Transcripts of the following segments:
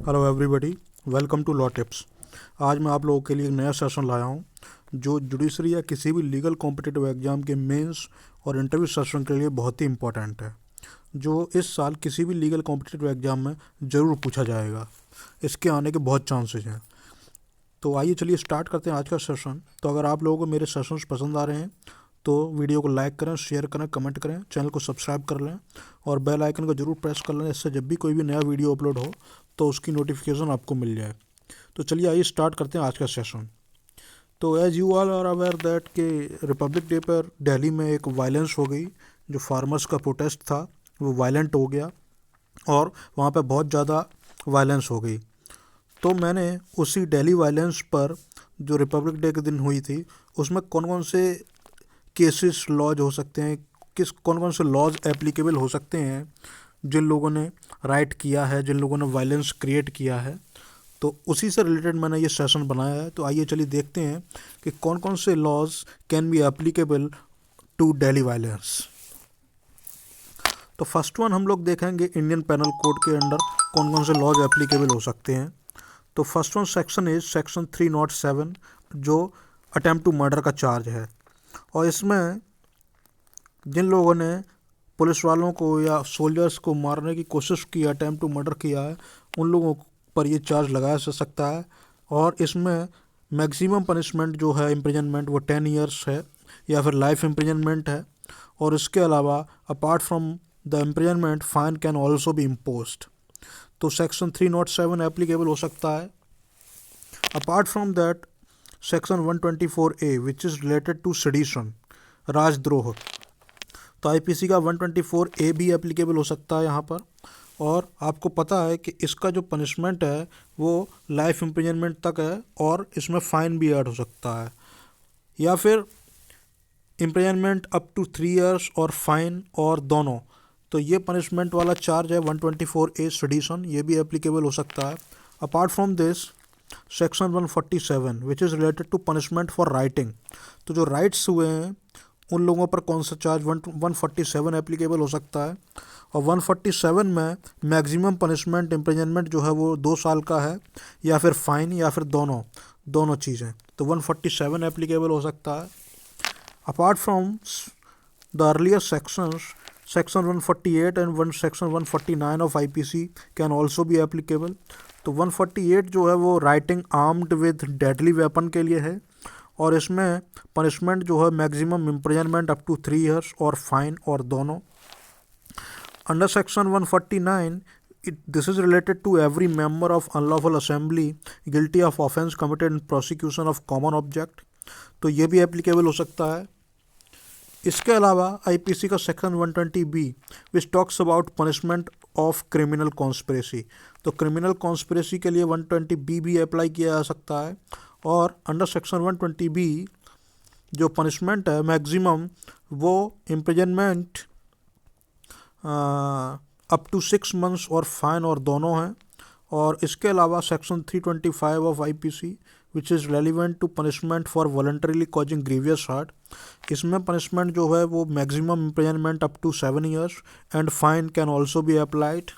Hello everybody, welcome to law tips. आज मैं आप लोगों के लिए एक नया सेशन लाया हूं जो जुडिशरी या किसी भी लीगल कॉम्पिटिटिव एग्जाम के मेंस और इंटरव्यू सेशन के लिए बहुत ही इंपॉर्टेंट है, जो इस साल किसी भी लीगल कॉम्पिटिटिव एग्जाम में ज़रूर पूछा जाएगा। इसके आने के बहुत चांसेस हैं। तो आइए चलिए स्टार्ट करते हैं आज का सेशन। तो अगर आप लोगों को मेरे सेशंस पसंद आ रहे हैं तो वीडियो को लाइक करें, शेयर करें, कमेंट करें, चैनल को सब्सक्राइब कर लें और बेल आइकन को ज़रूर प्रेस कर लें। इससे जब भी कोई भी नया वीडियो अपलोड हो तो उसकी नोटिफिकेशन आपको मिल जाए। तो चलिए आइए स्टार्ट करते हैं आज का सेशन। तो as you all are aware that के रिपब्लिक डे पर दिल्ली में एक वायलेंस हो गई। जो फार्मर्स का प्रोटेस्ट था वो वायलेंट हो गया और वहाँ पे बहुत ज़्यादा वायलेंस हो गई। तो मैंने उसी दिल्ली वायलेंस पर जो रिपब्लिक डे के दिन हुई थी उसमें कौन कौन से केसेस लॉज हो सकते हैं, कौन कौन से लॉज एप्लीकेबल हो सकते हैं जिन लोगों ने राइट किया है, जिन लोगों ने वायलेंस क्रिएट किया है, तो उसी से रिलेटेड मैंने ये सेशन बनाया है। तो आइए चलिए देखते हैं कि कौन कौन से laws can be applicable to Delhi violence. तो फर्स्ट वन हम लोग देखेंगे इंडियन पेनल कोड के अंडर कौन कौन से लॉज एप्लीकेबल हो सकते हैं। तो first one section is section 307 जो अटेम्प्ट टू मर्डर का चार्ज है। और इसमें जिन लोगों ने पुलिस वालों को या सोल्जर्स को मारने की कोशिश की, अटेम्प्ट टू मर्डर किया है, उन लोगों पर ये चार्ज लगाया जा सकता है। और इसमें मैक्सिमम पनिशमेंट जो है इम्प्रिजनमेंट वो 10 ईयर्स है या फिर लाइफ इम्प्रिजनमेंट है। और इसके अलावा apart from the imprisonment fine can also be imposed. तो सेक्शन 307 एप्लीकेबल हो सकता है। Apart from that section 124A which is related to sedition, राजद्रोह, तो आईपीसी का 124A भी एप्लीकेबल हो सकता है यहाँ पर। और आपको पता है कि इसका जो पनिशमेंट है वो लाइफ इम्प्रिजनमेंट तक है और इसमें फ़ाइन भी ऐड हो सकता है या फिर इम्प्रिजनमेंट अप टू 3 ईयर्स और फाइन और दोनों। तो ये पनिशमेंट वाला चार्ज है 124A सेडिशन, ये भी एप्लीकेबल हो सकता है। Apart from this section 147 which is related to punishment for rioting, तो जो राइट्स हुए हैं उन लोगों पर कौन सा चार्ज 147 एप्लीकेबल हो सकता है। और 147 में मैक्सिमम पनिशमेंट इम्प्रिजनमेंट जो है वो 2 साल का है या फिर फाइन या फिर दोनों चीज़ें। तो 147 एप्लीकेबल हो सकता है। Apart from the earlier sections, section 148 and section 149 of IPC can also be applicable. तो 148 जो है वो rioting armed with deadly weapon के लिए है और इसमें पनिशमेंट जो है maximum imprisonment up to 3 years और फाइन और दोनों। Under section 149 this is related to every member of unlawful assembly guilty of offence committed in prosecution of common object, तो ये भी एप्लीकेबल हो सकता है। इसके अलावा आईपीसी का section 120B which talks about punishment of criminal conspiracy, तो क्रिमिनल कॉन्स्पिरेसी के लिए 120B भी अप्लाई किया जा सकता है। और अंडर सेक्शन 120B जो पनिशमेंट है मैक्सिमम वो इम्प्रिजनमेंट अप टू 6 मंथ्स और फाइन और दोनों हैं। और इसके अलावा section 325 of IPC which is relevant to punishment for voluntarily causing grievous hurt, इसमें पनिशमेंट जो है वो maximum imprisonment up to 7 years and fine can also be applied.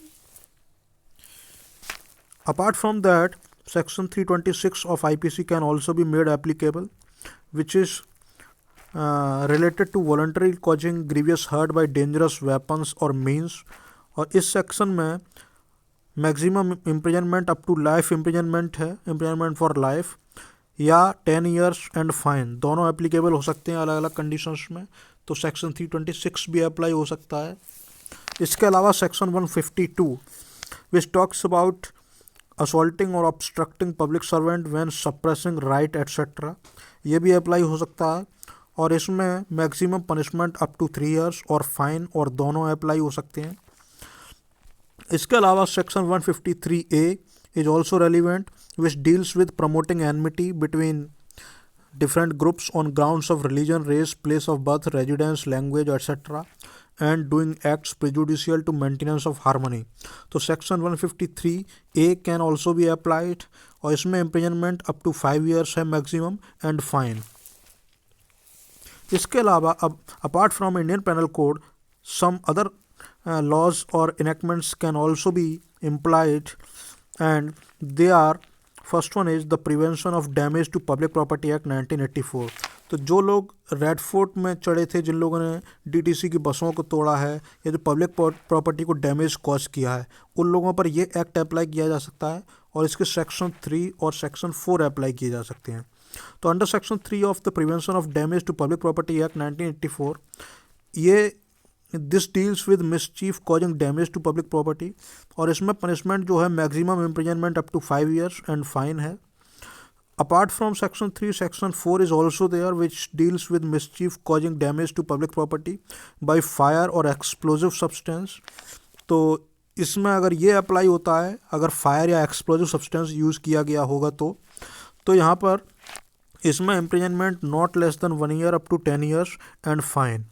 Apart from that section 326 of IPC can also be made applicable which is related to voluntary causing grievous hurt by dangerous weapons or means। और इस section में maximum imprisonment up to life imprisonment है, imprisonment for life या 10 years and fine, दोनों applicable हो सकते हैं अलग अलग कंडीशंस में। तो सेक्शन 326 भी अप्लाई हो सकता है। इसके अलावा section 152 which talks about assaulting और obstructing public servant when suppressing riot etcetera, ये भी अप्लाई हो सकता है। और इसमें maximum punishment up to 3 years और फाइन और दोनों अप्लाई हो सकते हैं। इसके अलावा section 153A is also relevant which deals with promoting enmity between different groups on grounds of religion, race, place of birth, residence, language etcetera and doing acts prejudicial to maintenance of harmony। तो section 153A can also be applied और इसमें imprisonment up to 5 years है maximum and fine. इसके अलावा अब apart from Indian penal code some other laws or enactments can also be implied and they are, first one is the prevention of damage to public property act 1984। तो जो लोग red fort में चढ़े थे, जिन लोगों ने डीटीसी की बसों को तोड़ा है या जो पब्लिक प्रॉपर्टी को डैमेज कॉज किया है, उन लोगों पर ये एक्ट अप्लाई किया जा सकता है और इसके सेक्शन 3 और सेक्शन 4 अप्लाई किए जा सकते हैं। तो under section 3 of the prevention of damage to public property act 1984, ये this deals with mischief causing damage to public property, और इसमें पनिशमेंट जो है maximum imprisonment up to 5 years and fine है। Apart from section 3, section 4 is also there which deals with mischief causing damage to public property by fire और explosive substance. तो इसमें अगर ये अप्लाई होता है, अगर फायर या एक्सप्लोजिव सब्सटेंस यूज़ किया गया होगा तो यहाँ पर इसमें imprisonment not less than 1 year up to 10 years and fine.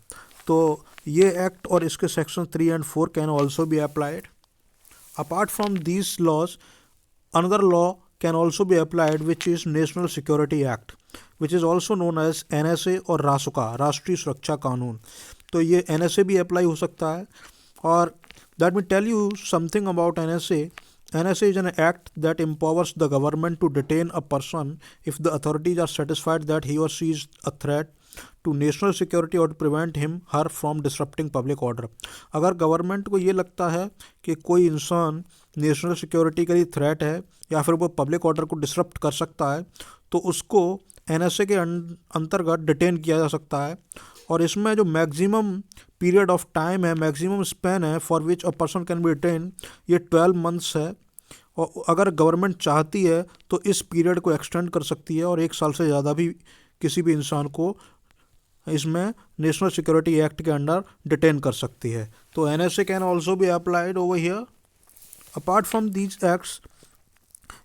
तो ये एक्ट और इसके section 3 and 4 can also be applied. Apart from these laws, another law can also be applied which is national security act, which is also known as NSA और रासुका, राष्ट्रीय सुरक्षा कानून। तो ये NSA भी अप्लाई हो सकता है। और that me tell you something about NSA. NSA is an act that empowers the government to detain a person if the authorities are satisfied that he or she is a threat to national security or to prevent him her from disrupting public order. अगर government को ये लगता है कि कोई इंसान national security के लिए थ्रेट है या फिर वो पब्लिक ऑर्डर को डिसरप्ट कर सकता है, तो उसको NSA के अंतर्गत डिटेन किया जा सकता है। और इसमें जो मैक्सिमम पीरियड ऑफ टाइम है, मैक्सिमम स्पैन है for which a person can be detain, ये 12 months है। और अगर गवर्नमेंट चाहती है तो इस पीरियड को एक्सटेंड कर सकती है और 1 साल से ज़्यादा भी किसी भी इंसान को इसमें नेशनल सिक्योरिटी एक्ट के अंडर डिटेन कर सकती है। तो NSA can also be applied over here. Apart from these acts,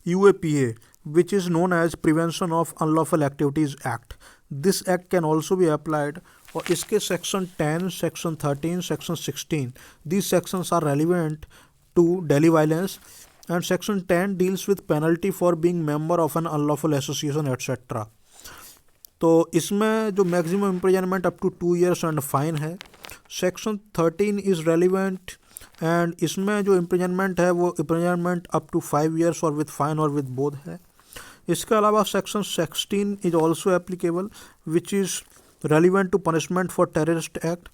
UAPA, which is known as Prevention of Unlawful Activities Act, this act can also be applied। और इसके section 10, section 13, section 16, these sections are relevant to daily violence, and section 10 deals with penalty for being member of an unlawful association etc. तो इसमें जो maximum imprisonment up to 2 years and fine है। Section 13 is relevant and इसमें जो imprisonment है वो imprisonment up to 5 years और with fine और विद बोथ है। इसके अलावा section 16 is also applicable which is relevant to punishment for terrorist act,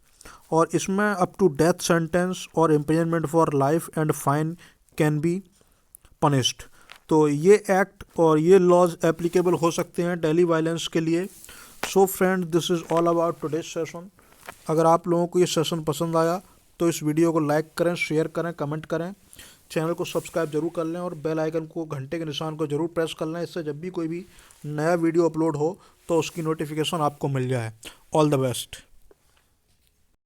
और इसमें अप टू डेथ सेंटेंस और imprisonment for life and fine can be punished. तो ये एक्ट और ये लॉज एप्लीकेबल हो सकते हैं डेली वायलेंस के लिए। So friend, this is all about today's session. अगर आप लोगों को ये सेशन पसंद आया तो इस वीडियो को लाइक करें, शेयर करें, कमेंट करें, चैनल को सब्सक्राइब जरूर कर लें और बेल आइकन को, घंटे के निशान को जरूर प्रेस कर लें। इससे जब भी कोई भी नया वीडियो अपलोड हो तो उसकी नोटिफिकेशन आपको मिल जाए। All the best.